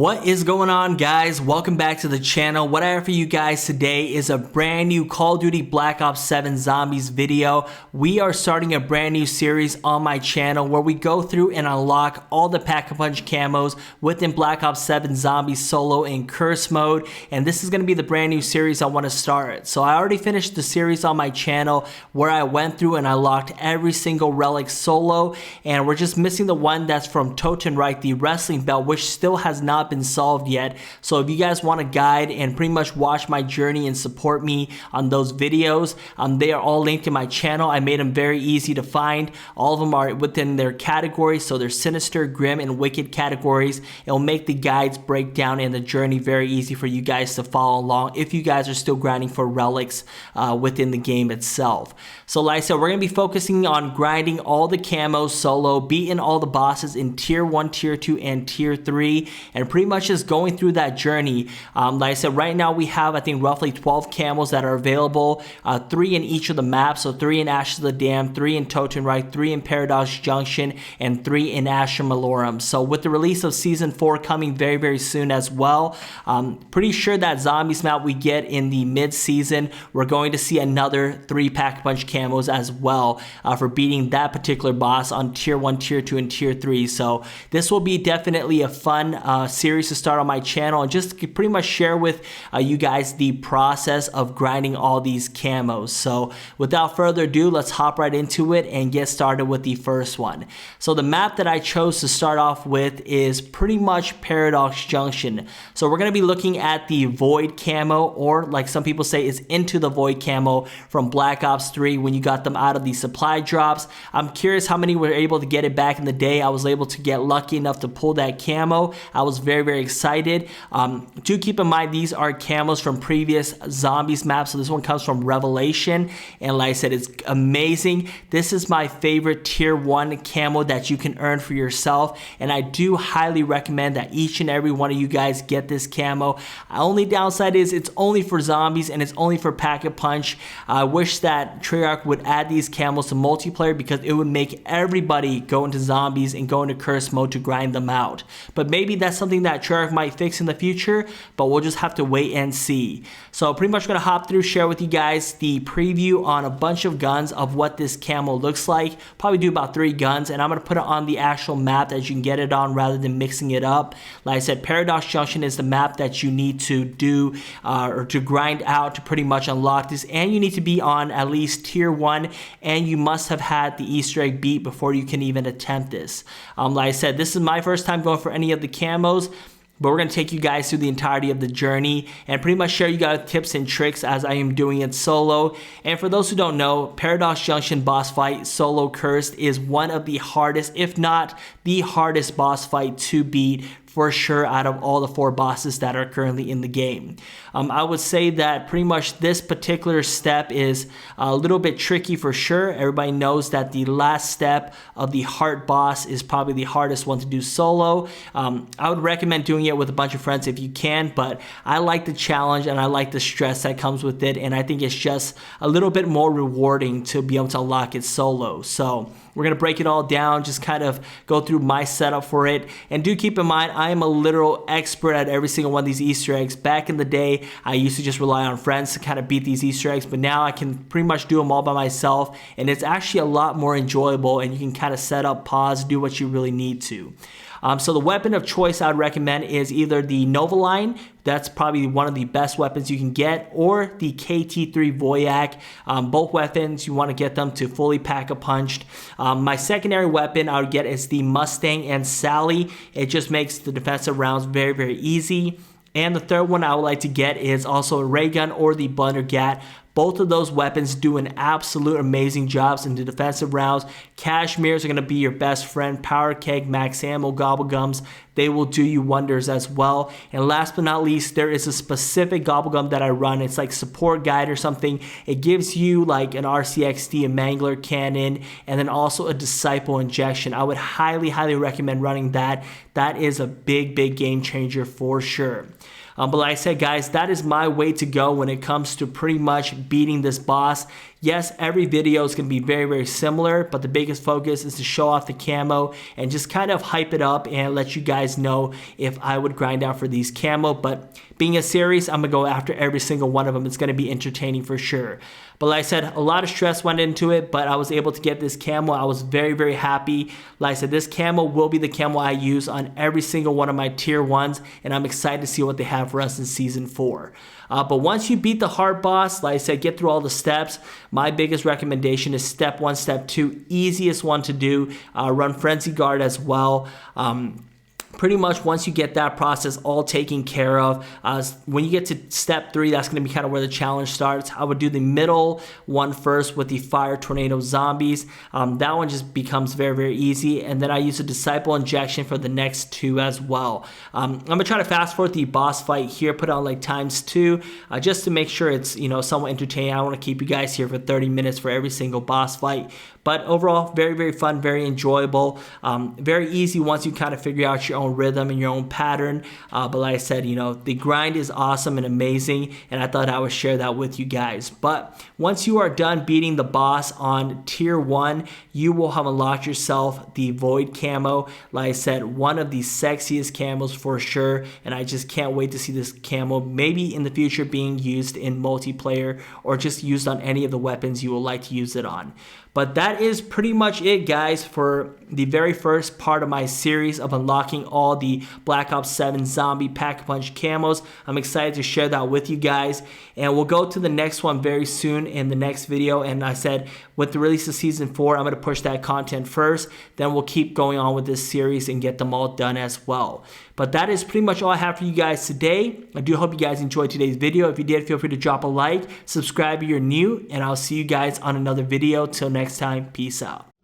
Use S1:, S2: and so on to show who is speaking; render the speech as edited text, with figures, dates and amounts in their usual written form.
S1: What is going on, guys? Welcome back to the channel. What I have for you guys today is a brand new Call of Duty Black Ops 7 Zombies video. We are starting a brand new series on my channel where we go through and unlock all the Pack-a-Punch camos within Black Ops 7 Zombies Solo in Curse mode, and this is going to be the brand new series I want to start. So I already finished the series on my channel where I went through and I locked every single relic solo, and we're just missing the one that's from Toten, right? The wrestling belt, which still has not been solved yet. So if you guys want a guide and pretty much watch my journey and support me on those videos, they are all linked in my channel. I made them very easy to find. All of them are within their categories, so they're sinister, grim, and wicked categories. It'll make the guides, breakdown, and the journey very easy for you guys to follow along if you guys are still grinding for relics within the game itself. So like I said, we're going to be focusing on grinding all the camos solo, beating all the bosses in tier 1, tier 2, and tier 3, and pretty much just going through that journey. Like I said, right now we have, I think, roughly 12 camos that are available, 3 in each of the maps. So 3 in Ashes of the Dam, 3 in Toten, right, 3 in Paradox Junction, and 3 in Asher Malorum. So with the release of Season 4 coming very, very soon as well, pretty sure that Zombies map we get in the mid-season, we're going to see another 3 Pack-a-Punch camos as well for beating that particular boss on tier 1, tier 2, and tier 3. So this will be definitely a fun series to start on my channel and just pretty much share with you guys the process of grinding all these camos. So without further ado, let's hop right into it and get started with the first one. So the map that I chose to start off with is pretty much Paradox Junction. So we're going to be looking at the Void Camo, or like some people say, is Into the Void Camo from Black Ops 3 when you got them out of the supply drops. I'm curious how many were able to get it back in the day. I was able to get lucky enough to pull that camo. I was very, very excited. Do keep in mind, these are camos from previous Zombies maps. So this one comes from Revelation, and like I said, it's amazing. This is my favorite tier 1 camo that you can earn for yourself, and I do highly recommend that each and every one of you guys get this camo. Only downside is it's only for Zombies and it's only for Pack-a-Punch. I wish that Treyarch would add these camos to multiplayer, because it would make everybody go into Zombies and go into Curse mode to grind them out. But maybe that's something that Treyarch might fix in the future, but we'll just have to wait and see. So pretty much gonna hop through, share with you guys the preview on a bunch of guns of what this camo looks like. Probably do about 3 guns, and I'm gonna put it on the actual map that you can get it on rather than mixing it up. Like I said, Paradox Junction is the map that you need to do or to grind out to pretty much unlock this, and you need to be on at least tier 1, and you must have had the Easter egg beat before you can even attempt this. Like I said, this is my first time going for any of the camos, but we're going to take you guys through the entirety of the journey and pretty much share you guys tips and tricks as I am doing it solo. And for those who don't know, Paradox Junction boss fight solo cursed is one of the hardest, if not the hardest boss fight to beat for sure out of all the 4 bosses that are currently in the game. I would say that pretty much this particular step is a little bit tricky for sure. Everybody knows that the last step of the heart boss is probably the hardest one to do solo. I would recommend doing it with a bunch of friends if you can, but I like the challenge and I like the stress that comes with it, and I think it's just a little bit more rewarding to be able to unlock it solo. So we're going to break it all down, just kind of go through my setup for it. And do keep in mind, I am a literal expert at every single one of these Easter eggs. Back in the day, I used to just rely on friends to kind of beat these Easter eggs, but now I can pretty much do them all by myself, and it's actually a lot more enjoyable, and you can kind of set up, pause, do what you really need to. So the weapon of choice I would recommend is either the Nova line. That's probably one of the best weapons you can get, or the KT3 Voyak. Both weapons, you want to get them to fully Pack-a-Punched. My secondary weapon I would get is the Mustang and Sally. It just makes the defensive rounds very, very easy. And the third one I would like to get is also a ray gun or the Blundergat. Both of those weapons do an absolute amazing jobs in the defensive rounds. Cashmeres are going to be your best friend. Power Keg, Max Ammo, Gobblegums, they will do you wonders as well. And last but not least, there is a specific Gobblegum that I run. It's like Support Guide or something. It gives you like an RCXD, a Mangler Cannon, and then also a Disciple Injection. I would highly, highly recommend running that. That is a big, big game changer for sure. But like I said, guys, that is my way to go when it comes to pretty much beating this boss. Yes, every video is going to be very, very similar, but the biggest focus is to show off the camo and just kind of hype it up and let you guys know if I would grind out for these camo. But being a series, I'm going to go after every single one of them. It's going to be entertaining for sure. But like I said, a lot of stress went into it, but I was able to get this camo. I was very, very happy. Like I said, this camo will be the camo I use on every single one of my tier 1s, and I'm excited to see what they have for us in Season 4. But once you beat the hard boss, like I said, get through all the steps. My biggest recommendation is Step 1, Step 2, easiest one to do. Run Frenzy Guard as well. Pretty much once you get that process all taken care of, when you get to Step 3, that's going to be kind of where the challenge starts. I would do the middle one first with the Fire Tornado Zombies. That one just becomes very, very easy. And then I use a Disciple Injection for the next 2 as well. I'm going to try to fast forward the boss fight here, put it on like ×2, just to make sure it's, you know, somewhat entertaining. I don't want to keep you guys here for 30 minutes for every single boss fight. But overall, very, very fun, very enjoyable, very easy once you kind of figure out your own rhythm and your own pattern. But like I said, you know, the grind is awesome and amazing, and I thought I would share that with you guys. But once you are done beating the boss on tier 1, you will have unlocked yourself the Void Camo. Like I said, one of the sexiest camos for sure, and I just can't wait to see this camo maybe in the future being used in multiplayer or just used on any of the weapons you would like to use it on. But that is pretty much it, guys, for the very first part of my series of unlocking all the Black Ops 7 Zombie Pack-a-Punch camos. I'm excited to share that with you guys. And we'll go to the next one very soon in the next video. And I said, with the release of Season 4, I'm going to push that content first. Then we'll keep going on with this series and get them all done as well. But that is pretty much all I have for you guys today. I do hope you guys enjoyed today's video. If you did, feel free to drop a like, subscribe if you're new, and I'll see you guys on another video. Till next time, peace out.